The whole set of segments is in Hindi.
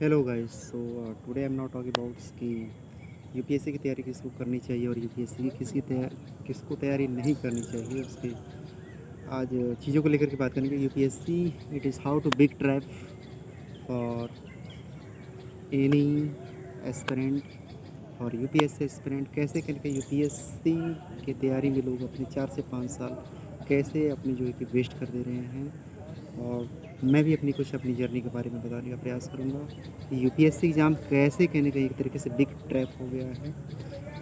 Hello guys. Today I am not talking about कि यूपीएससी की तैयारी किसको करनी चाहिए और यूपीएससी की किसको तैयारी नहीं करनी चाहिए। उसके आज चीज़ों को लेकर के बात करेंगे। UPSC it is how to big trap for any aspirant और यूपीएससी एस्पिरेंट कैसे करके यूपीएससी की तैयारी में लोग अपने 4 से 5 साल कैसे अपनी जो है कि वेस्ट कर दे रहे हैं। और मैं भी अपनी जर्नी के बारे में बताने का प्रयास करूँगा कि यूपीएससी एग्ज़ाम कैसे कहीं न कहीं एक तरीके से बिग ट्रैप हो गया है।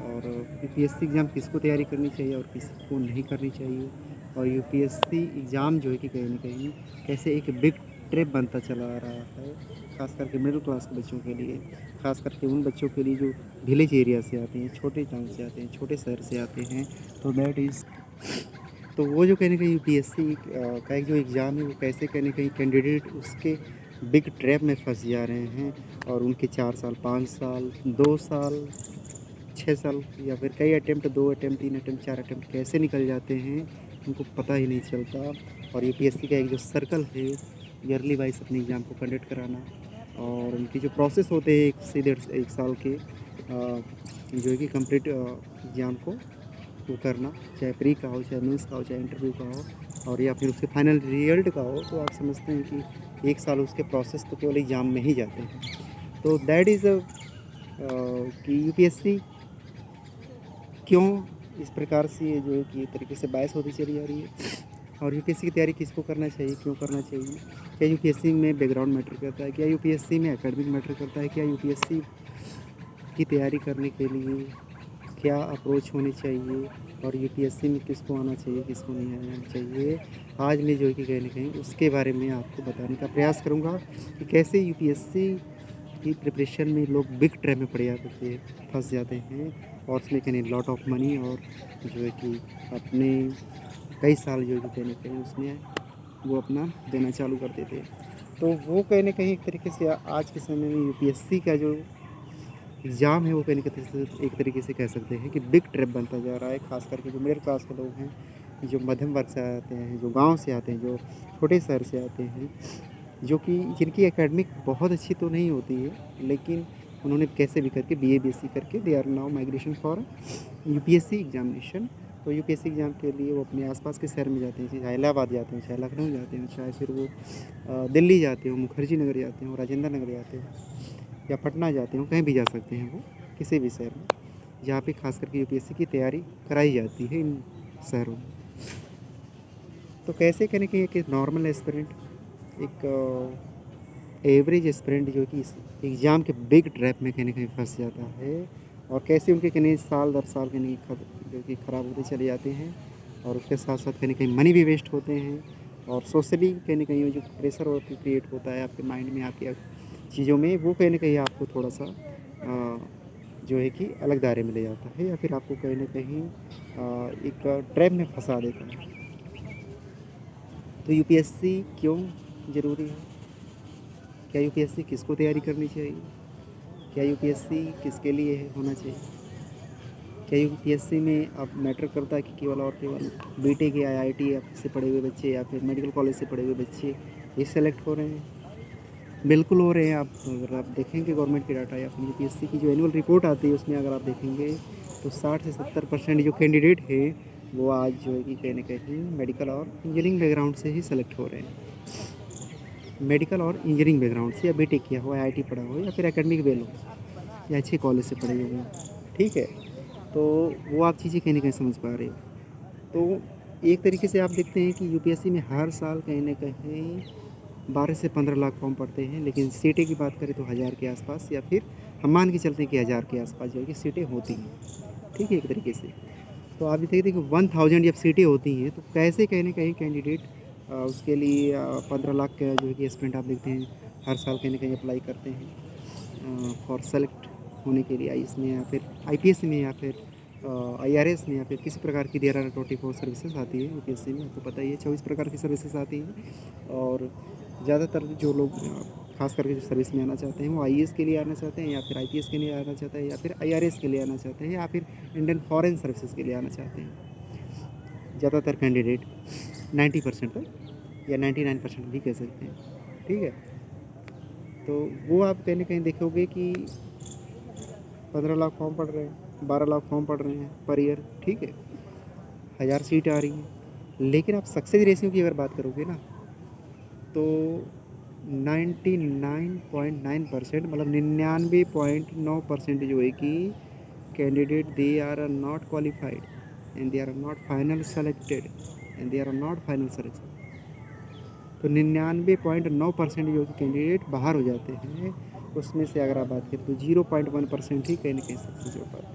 और यूपीएससी एग्ज़ाम किसको तैयारी करनी चाहिए और किसको नहीं करनी चाहिए। और यूपीएससी एग्ज़ाम जो है कि कहीं न कहीं कैसे एक बिग ट्रैप बनता चला आ रहा है, ख़ास करके मिडिल क्लास के बच्चों के लिए। ख़ास करके उन बच्चों के लिए जो विलेज एरिया से आते हैं, छोटे टाउन से आते हैं, छोटे शहर से आते हैं। तो दैट इज़ तो वो जो कहीं न कहीं यूपीएससी का एक जो एग्ज़ाम है वो कैसे कहीं न कहीं कैंडिडेट उसके बिग ट्रैप में फँस जा रहे हैं। और उनके 4 साल, 5 साल, 2 साल, 6 साल या फिर कई अटेम्प्ट, 2 अटेम्प्ट, 3 अटेम्प्ट, 4 अटेम्प्ट कैसे निकल जाते हैं, उनको पता ही नहीं चलता। और यूपीएससी का एक जो सर्कल है, ईयरली वाइज़ अपने एग्ज़ाम को कंडक्ट कराना और उनकी जो प्रोसेस होते हैं 1 से डेढ़ 1 साल के जो है कि कंप्लीट एग्ज़ाम को वो करना, चाहे प्री का हो, चाहे मेंस का हो, चाहे इंटरव्यू का हो और या फिर उसके फाइनल रिज़ल्ट का हो, तो आप समझते हैं कि 1 साल उसके प्रोसेस तो केवल एग्ज़ाम में ही जाते हैं। तो दैट इज़ कि यूपीएससी क्यों इस प्रकार से जो है कि एक तरीके से बायस होती चली जा रही है। और यूपीएससी की तैयारी किसको करना चाहिए, क्यों करना चाहिए? क्या यूपीएससी में बैकग्राउंड मैटर करता है? क्या यूपीएससी में एकेडमिक मैटर करता है? क्या यूपीएससी की तैयारी करने के लिए क्या अप्रोच होनी चाहिए और यूपीएससी में किसको आना चाहिए, किसको नहीं आना चाहिए? आज मैं जो है कि कहीं न कहीं उसके बारे में आपको बताने का प्रयास करूँगा कि कैसे यूपीएससी की प्रिपरेशन में लोग बिग ट्रैप में पड़ जाते थे, फँस जाते हैं और उसमें कहीं लॉट ऑफ मनी और जो है कि अपने कई साल जो है कि कहीं न कहीं उसमें वो अपना देना चालू कर देते हैं। तो वो कहीं न कहीं एक तरीके से आज के समय में यूपीएससी का जो एग्ज़ाम है वो कहीं न कहीं एक तरीके से कह सकते हैं कि बिग ट्रैप बनता जा रहा है। ख़ास करके जो मिडिल क्लास के लोग हैं, जो मध्यम वर्ग से आते हैं, जो गाँव से आते हैं, जो छोटे शहर से आते हैं, जो कि जिनकी एकेडमिक बहुत अच्छी तो नहीं होती है, लेकिन उन्होंने कैसे भी करके बीए, बीएससी करके they are now migration for UPSC examination. तो यूपीएससी एग्ज़ाम के लिए वो अपने आस-पास के शहर में जाते हैं, चाहे इलाहाबाद जाते हैं, चाहे लखनऊ जाते हैं, चाहे फिर वो दिल्ली जाते हो, मुखर्जी नगर जाते हो, राजेंद्र नगर जाते हो या पटना जाते हो, कहीं भी जा सकते हैं वो, किसी भी शहर में, जहाँ पे ख़ास करके यूपीएससी की तैयारी कराई जाती है इन शहरों में। तो कैसे करें कि एक नॉर्मल एस्पिरेंट, एक एवरेज एस्पिरेंट जो कि इस एग्ज़ाम के बिग ट्रैप में कहीं न कहीं फँस जाता है और कैसे उनके कहीं साल दर साल कहीं जो कि ख़राब होते चले जाते हैं और उसके साथ-साथ कहीं न कहीं मनी भी वेस्ट होते हैं और सोशली कहीं न कहीं वो जो प्रेशर क्रिएट होता है आपके माइंड में, आपकी चीज़ों में, वो कहीं न कहीं आपको थोड़ा-सा जो है कि अलग दायरे में ले जाता है या फिर आपको कहीं न कहीं एक ट्रैप में फँसा देता है। तो यूपीएससी क्यों ज़रूरी है? क्या यूपीएससी किसको तैयारी करनी चाहिए? क्या यूपीएससी किसके लिए होना चाहिए? क्या यूपीएससी में अब मैटर करता है कि केवल और केवल बीटेक या आईआईटी से पढ़े हुए बच्चे या फिर मेडिकल कॉलेज से पढ़े हुए बच्चे ही सेलेक्ट हो रहे हैं? बिल्कुल हो रहे हैं। आप अगर आप देखेंगे गवर्नमेंट की डाटा या फिर यूपीएससी की जो एनुअल रिपोर्ट आती है उसमें अगर आप देखेंगे तो 60 से 70% जो कैंडिडेट हैं वो आज जो है कि कहीं न कहीं मेडिकल और इंजीनियरिंग बैकग्राउंड से ही सेलेक्ट हो रहे हैं। मेडिकल और इंजीनियरिंग बैकग्राउंड से या बीटेक किया हो, आईआईटी पढ़ा हो या फिर एकेडमिक वेल हो या अच्छे कॉलेज से पढ़े हुए हों, ठीक है? तो वो आप चीज़ें कहीं न कहीं समझ पा रहे हो। तो एक तरीके से आप देखते हैं कि यूपीएससी में हर साल कहीं न कहीं 12 से 15 लाख फॉर्म पड़ते हैं, लेकिन सीटें की बात करें तो 1000 के आसपास या फिर हम मान के चलते हैं कि 1000 के आसपास जो है कि सीटें होती हैं, ठीक है? एक तरीके से। तो आप ये देखिए कि 1000 जब सीटें होती हैं तो कैसे कहीं न कहीं कैंडिडेट उसके लिए 15 लाख का जो है कि एस्पिरेंट आप देखते हैं हर साल कहीं न कहीं अप्लाई करते हैं फॉर सेलेक्ट होने के लिए आईएएस में या फिर आईपीएस में या फिर आईआरएस में या फिर किसी प्रकार की देयर आर 24 सर्विसेज आती है यूपीएससी में, आपको पता ही है 24 प्रकार की सर्विसेज आती हैं। और ज़्यादातर जो लोग खास करके जो सर्विस में आना चाहते हैं वो आईएएस के लिए आना चाहते हैं या फिर आईपीएस के लिए आना चाहते हैं या फिर आईआरएस के लिए आना चाहते हैं या फिर इंडियन फॉरेन सर्विसेज के लिए आना चाहते हैं। ज़्यादातर कैंडिडेट 90% तक या 99% भी कह सकते हैं, ठीक है? तो वो आप कहीं न कहीं देखोगे कि 15 लाख फॉर्म पड़ रहे हैं, 12 लाख फॉर्म पड़ रहे हैं पर ईयर, ठीक है? 1000 सीट आ रही हैं। लेकिन आप सक्सेस रेशियो की अगर बात करोगे ना, तो 99.9% मतलब 99.9% जो है कि candidate they are not qualified and they are not final selected and they are not final selection. तो 99.9% जो कैंडिडेट बाहर हो जाते हैं, उसमें से अगर आप बात करें तो 0.1% ही कहीं ना कहीं सक्सेस हो पाता है।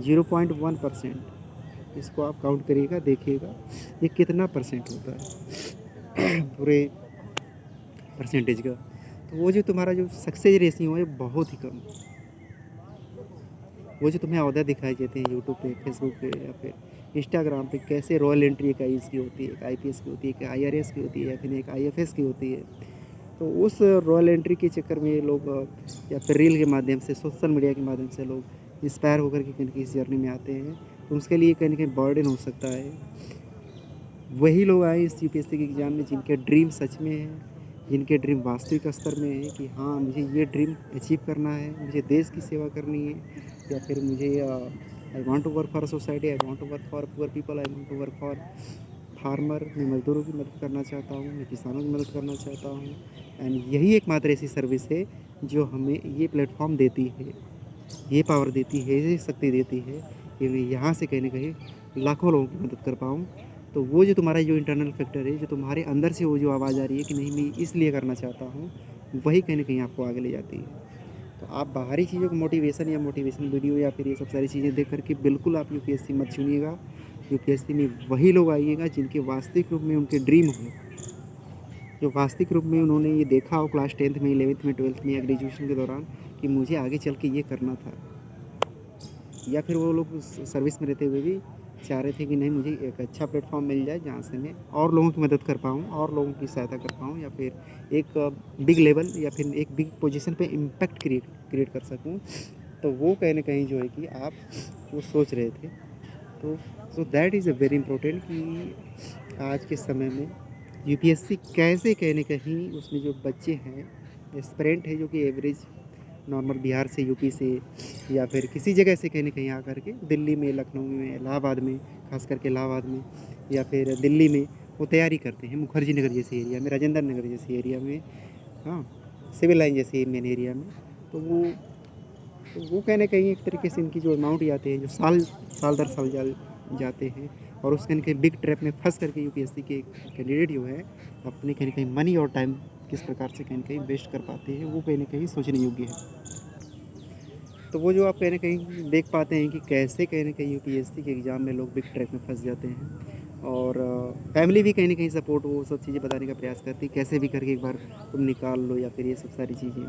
0.1%, इसको आप काउंट करिएगा, देखिएगा ये कितना परसेंट होता है पूरे परसेंटेज का। तो वो जो तुम्हारा जो सक्सेस रेशियो है बहुत ही कम है। वो जो तुम्हें अहदा दिखाई देते हैं यूट्यूब पे, फेसबुक पे या फिर इंस्टाग्राम पे, कैसे रॉयल एंट्री एक आईएएस की होती है, एक आईपीएस की होती है, एक आईआरएस की होती है, या फिर एक आईएफएस की होती है। तो उस रॉयल एंट्री के चक्कर में ये लोग या फिर रील के माध्यम से, सोशल मीडिया के माध्यम से लोग इंस्पायर होकर के कहीं न कहीं इस जर्नी में आते हैं। तो उसके लिए कहीं न कहीं बर्डन हो सकता है। वही लोग आए इस यूपीएससी के एग्ज़ाम में जिनके ड्रीम सच में है, जिनके ड्रीम वास्तविक स्तर में है कि हाँ मुझे ये ड्रीम अचीव करना है, मुझे देश की सेवा करनी है, या फिर मुझे I want to work for society, I want to work for poor people, I want to work for farmer. मैं मज़दूरों की मदद करना चाहता हूँ, मैं किसानों की मदद करना चाहता हूँ। एंड यही एकमात्र ऐसी सर्विस है जो हमें ये प्लेटफॉर्म देती है, ये पावर देती है, ये शक्ति देती है कि मैं यहाँ से कहीं न कहीं लाखों लोगों की मदद कर पाऊँ। तो वो जो तुम्हारा जो इंटरनल फैक्टर है, जो तुम्हारे अंदर से वो जो आवाज़ आ रही है कि नहीं मैं इसलिए करना चाहता हूँ, वही कहीं न कहीं आपको आगे ले जाती है। तो आप बाहरी चीज़ों को मोटिवेशन या मोटिवेशनल वीडियो या फिर ये सब सारी चीज़ें देख कर के बिल्कुल आप यूपीएससी मत चुनिएगा। यूपीएससी में वही लोग आइएगा जिनके वास्तविक रूप में उनके ड्रीम हो, जो वास्तविक रूप में उन्होंने ये देखा हो क्लास 10th में, 11th में, 12th में या ग्रेजुएशन के दौरान कि मुझे आगे चल के ये करना था। या फिर वो लोग सर्विस में रहते हुए भी चाह रहे थे कि नहीं मुझे एक अच्छा प्लेटफॉर्म मिल जाए जहाँ से मैं और लोगों की मदद कर पाऊँ और लोगों की सहायता कर पाऊँ, या फिर एक बिग लेवल या फिर एक बिग पोजीशन पे इम्पैक्ट क्रिएट कर सकूँ। तो वो कहीं न कहीं जो है कि आप वो सोच रहे थे। तो सो that is a very important कि आज के समय में यूपीएससी कैसे कहीं न कहीं उसमें जो बच्चे हैं, एस्पिरेंट है जो कि एवरेज नॉर्मल बिहार से, यूपी से या फिर किसी जगह से कहीं न कहीं आकर के दिल्ली में, लखनऊ में, इलाहाबाद में, ख़ास करके इलाहाबाद में या फिर दिल्ली में वो तैयारी करते हैं। मुखर्जी नगर जैसे एरिया में, राजेंद्र नगर जैसे एरिया में, हाँ, सिविल लाइन जैसे मेन एरिया में। तो वो कहीं न कहीं एक तरीके से इनकी जो अमाउंट जाते हैं, जो साल दर साल जाते हैं, और उस कहीं न कहीं बिग ट्रैप में फँस करके यूपीएससी के कैंडिडेट जो है, अपने कहीं न कहीं मनी और टाइम किस प्रकार से कहीं न कहीं वेस्ट कर पाते हैं, वो कहीं न कहीं सोचने योग्य है। तो वो जो आप कहीं न कहीं देख पाते हैं कि कैसे कहीं न कहीं यूपीएससी के एग्ज़ाम में लोग बिग ट्रैप में फँस जाते हैं, और फैमिली भी कहीं न कहीं सपोर्ट वो सब चीज़ें बताने का प्रयास करती है, कैसे भी करके एक बार तुम निकाल लो या फिर ये सब सारी चीज़ें।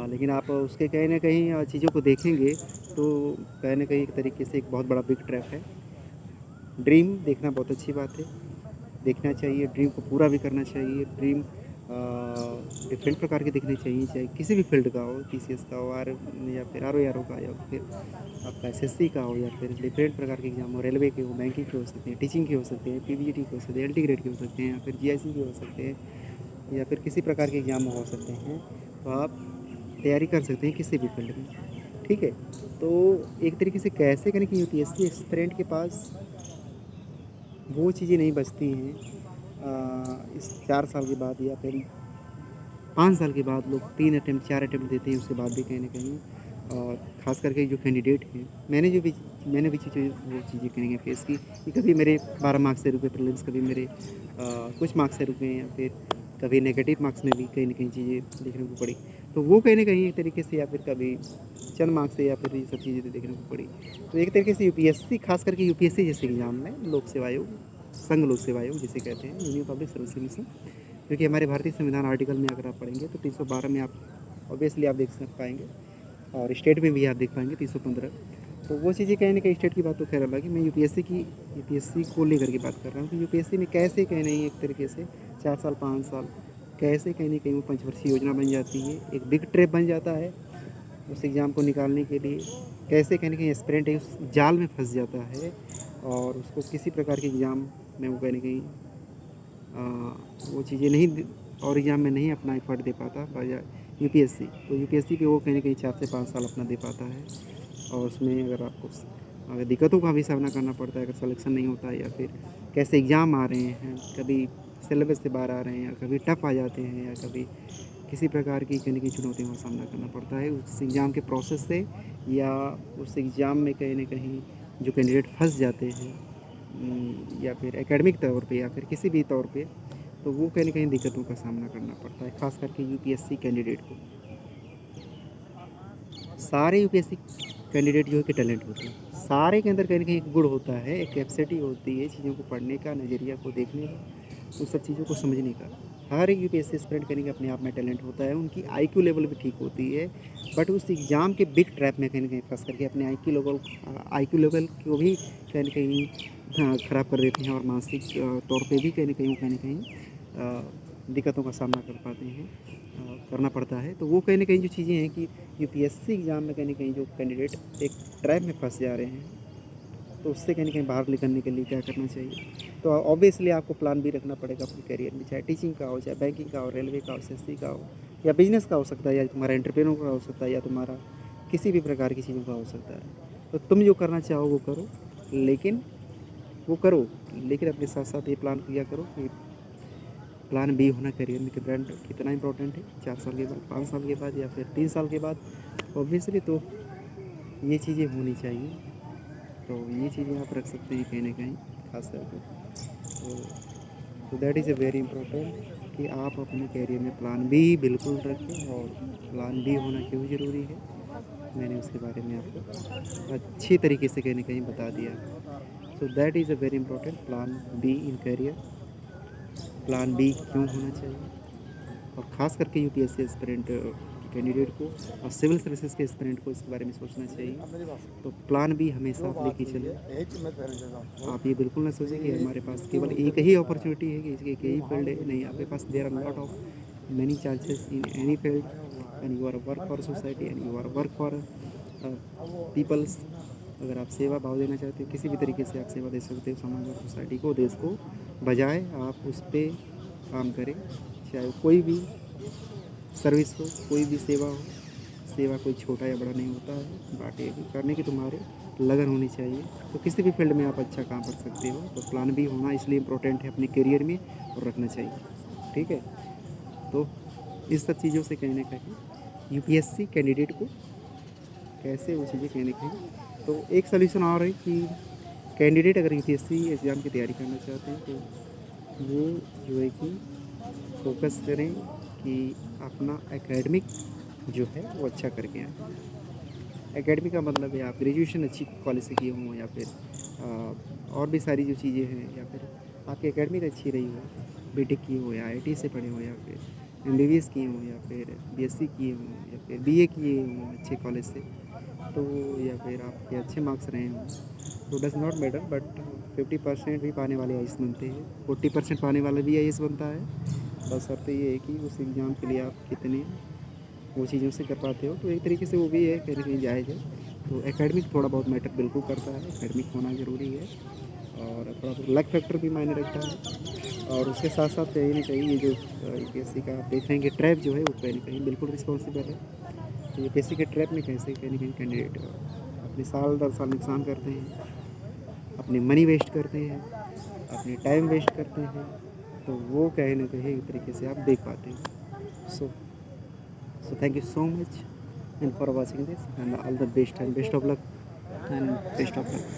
लेकिन आप उसके कहीं न कहीं चीज़ों को देखेंगे तो कहीं न कहीं एक तरीके से एक बहुत बड़ा बिग ट्रैप है। ड्रीम देखना बहुत अच्छी बात है, देखना चाहिए, ड्रीम को पूरा भी करना चाहिए। ड्रीम डिफरेंट प्रकार के दिखने चाहिए, चाहे किसी भी फील्ड का हो, टीसीएस का हो, आर या फिर आरओ का, या फिर आपका एसएससी का हो, या फिर डिफरेंट प्रकार के एग्जाम हो, रेलवे के हो, बैंकिंग के हो सकते हैं, टीचिंग के हो सकते हैं, पीवीटी के हो सकते हैं, एलटी ग्रेड के हो सकते हैं, या फिर जीआईसी के हो सकते हैं, या फिर किसी प्रकार के एग्ज़ाम हो सकते हैं। तो आप तैयारी कर सकते हैं किसी भी फील्ड में, ठीक है। तो एक तरीके से कैसे करें कि यूपीएससी एस्पिरेंट के पास वो चीज़ें नहीं बचती हैं इस 4 साल के बाद, या फिर 5 साल के बाद लोग 3 अटेम्प्ट 4 अटेम्प्ट देते हैं, उसके बाद भी कहीं न कहीं, और ख़ास करके जो कैंडिडेट हैं, मैंने भी चीज़ें वो चीज़ें कहीं न कहीं फेस की कि कभी मेरे 12 मार्क्स से रुके प्रीलिम्स, कभी मेरे कुछ मार्क्स से रुके, या फिर कभी नेगेटिव मार्क्स में भी कहीं न कहीं चीज़ें देखने को पड़ी। तो वो कहीं न कहीं एक तरीके से, या फिर कभी चंद मार्क्स से, या फिर ये सब चीज़ें देखने को पड़ी। तो एक तरीके से यूपीएससी, ख़ास करके यूपीएससी जैसे एग्ज़ाम में लोक सेवा आयोग, संघ लोक सेवा आयोग जिसे कहते हैं, यूनियन पब्लिक सर्विस कमीशन, क्योंकि हमारे भारतीय संविधान आर्टिकल में अगर आप पढ़ेंगे तो 312 में आप ऑब्वियसली आप देख पाएंगे, और स्टेट में भी आप देख पाएंगे 315। तो वो चीज़ें कहीं ना कहीं स्टेट की बात तो खैर अलग है, मैं यूपीएससी को लेकर के बात कर रहा हूँ कि यूपीएससी में कैसे कहीं नहीं एक तरीके से 4 साल 5 साल कैसे कहीं ना कहीं वो पंचवर्षीय योजना बन जाती है, एक बिग ट्रैप बन जाता है उस एग्ज़ाम को निकालने के लिए। कैसे कहीं ना कहीं एस्पिरेंट है उस जाल में फंस जाता है, और उसको किसी प्रकार के एग्ज़ाम में वो कहीं ना कहीं वो चीज़ें नहीं और एग्ज़ाम में नहीं अपना एफ़र्ट दे पाता बजाय यूपीएससी, तो यूपीएससी पे वो कहीं न कहीं 4 से 5 साल अपना दे पाता है। और उसमें अगर दिक्कतों का भी सामना करना पड़ता है, अगर सलेक्शन नहीं होता है या फिर कैसे एग्ज़ाम आ रहे हैं, कभी सिलेबस से बाहर आ रहे हैं या कभी टफ़ आ जाते हैं या कभी किसी प्रकार की कहीं न कहीं चुनौतियों का सामना करना पड़ता है उस एग्ज़ाम के प्रोसेस से, या उस एग्ज़ाम में कहीं न कहीं जो कैंडिडेट फँस जाते हैं या फिर एकेडमिक तौर पे या फिर किसी भी तौर पे, तो वो कहीं न कहीं दिक्कतों का सामना करना पड़ता है, ख़ास करके यूपीएससी कैंडिडेट को। सारे यूपीएससी कैंडिडेट जो है कि टैलेंट होते हैं। सारे के अंदर कहीं न कहीं एक गुण होता है, एक कैपेसिटी होती है चीज़ों को पढ़ने का, नज़रिया को देखने का, उन सब चीज़ों को समझने का। हर एक यूपीएससी एस्पिरेंट कहीं न कहीं अपने आप में टैलेंट होता है, उनकी आईक्यू लेवल भी ठीक होती है, बट उस एग्ज़ाम के बिग ट्रैप में कहीं न कहीं फँस करके अपने आईक्यू लेवल को भी कहीं न कहीं ख़राब कर देते हैं और मानसिक तौर पे भी कहीं न कहीं दिक्कतों का सामना कर पाते हैं, करना पड़ता है। तो वो कहीं न कहीं जो चीज़ें हैं कि यूपीएससी एग्ज़ाम में कहीं न कहीं जो कैंडिडेट एक ट्रैप में फँस जा रहे हैं, तो उससे कहीं न कहीं बाहर निकलने के लिए क्या करना चाहिए? तो ऑब्वियसली आपको प्लान बी रखना पड़ेगा अपने करियर में, चाहे टीचिंग का हो, चाहे बैंकिंग का हो, रेलवे का हो, एसएससी का हो या बिज़नेस का हो सकता है, या तुम्हारा एंटरप्रेन्योर का हो सकता है, या तुम्हारा किसी भी प्रकार की चीज़ों का हो सकता है। तो तुम जो करना चाहो वो करो, लेकिन लेकिन अपने साथ-साथ ये प्लान किया करो कि प्लान बी होना करियर में कितना इम्पोर्टेंट है, 4 साल के बाद, 5 साल के बाद या फिर 3 साल के बाद। ऑब्वियसली तो ये चीज़ें होनी चाहिए, तो ये चीज़ें आप रख सकते हैं कहीं न कहीं ख़ास करके। तो that is a very important कि आप अपने करियर में प्लान बी बिल्कुल रखें, और प्लान बी होना क्यों ज़रूरी है, मैंने उसके बारे में आपको अच्छी तरीके से कहीं न कहीं बता दिया। So that is a very important, plan B in career. Plan B क्यों होना चाहिए, और ख़ास करके यूपीएससी एस्पिरेंट के कैंडिडेट को और सिविल सर्विसेज के एस्पिरेंट को इसके बारे में सोचना चाहिए। तो प्लान बी हमेशा आप लेके चलिए। आप ये बिल्कुल ना सोचें कि हमारे पास केवल एक ही अपॉर्चुनिटी है, कि इसकी एक ही फील्ड है, नहीं, आपके पास there are lot of many chances in any field, and you are work for society and you are work for peoples. अगर आप सेवा भाव देना चाहते हो, किसी भी तरीके से आप सेवा दे सकते हो समाज और सोसाइटी को, देश को, बजाय आप उस पे काम करें, चाहे कोई भी सर्विस हो, कोई भी सेवा हो। सेवा कोई छोटा या बड़ा नहीं होता है, बट ये करने की तुम्हारे लगन होनी चाहिए, तो किसी भी फील्ड में आप अच्छा काम कर सकते हो। तो प्लान बी होना इसलिए इम्पोर्टेंट है अपने करियर में, और रखना चाहिए, ठीक है। तो इस सब चीज़ों से कहीं न कहीं यूपीएससी कैंडिडेट को कैसे वो चीज़ें कहीं न कहीं, तो एक सॉल्यूशन और है कि कैंडिडेट अगर यूपीएससी एग्ज़ाम की तैयारी करना चाहते हैं, तो वो जो है कि फ़ोकस करें कि अपना एकेडमिक जो है वो अच्छा करके आएँ। एकेडमिक का मतलब है आप ग्रेजुएशन अच्छी कॉलेज से किए हों, या फिर और भी सारी जो चीज़ें हैं, या फिर आपकी एकेडमिक अच्छी रही हो, बीटेक किए हो या आईआईटी से पढ़े हो, या फिर एमबीबीएस किए हों, या फिर बीएससी किए हों, या फिर बीए किए हों अच्छे कॉलेज से, तो या फिर आपके अच्छे मार्क्स रहे हों, तो डज़ नॉट मैटर, बट 50% भी पाने वाले आईएएस बनते हैं, 40% पाने वाला भी आईएएस बनता है। बस शर्त ये है कि उस एग्ज़ाम के लिए आप कितने वो चीज़ों से कर पाते हो, तो एक तरीके से वो भी है, कहीं न कहीं जायज़ है। तो एकेडमिक थोड़ा बहुत मैटर बिल्कुल करता है, एकेडमिक होना ज़रूरी है, और थोड़ा बहुत लक फैक्टर भी मायने रखता है। और उसके साथ-साथ कहीं न कहीं ये जो यूपीएससी का आप देख रहे हैं कि ट्रैप जो है वो कहीं न कहीं बिल्कुल रिस्पॉन्सिबल है। तो यूपीएससी के ट्रैप में कैसे कहीं न कहीं कैंडिडेट अपने साल दर साल नुकसान करते हैं, अपनी मनी वेस्ट करते हैं, अपनी टाइम वेस्ट करते हैं, तो वो कहीं न कहीं एक तरीके से आप देख पाते हो। सो thank you so much and for watching this, and all the best, and best of luck, and best of luck.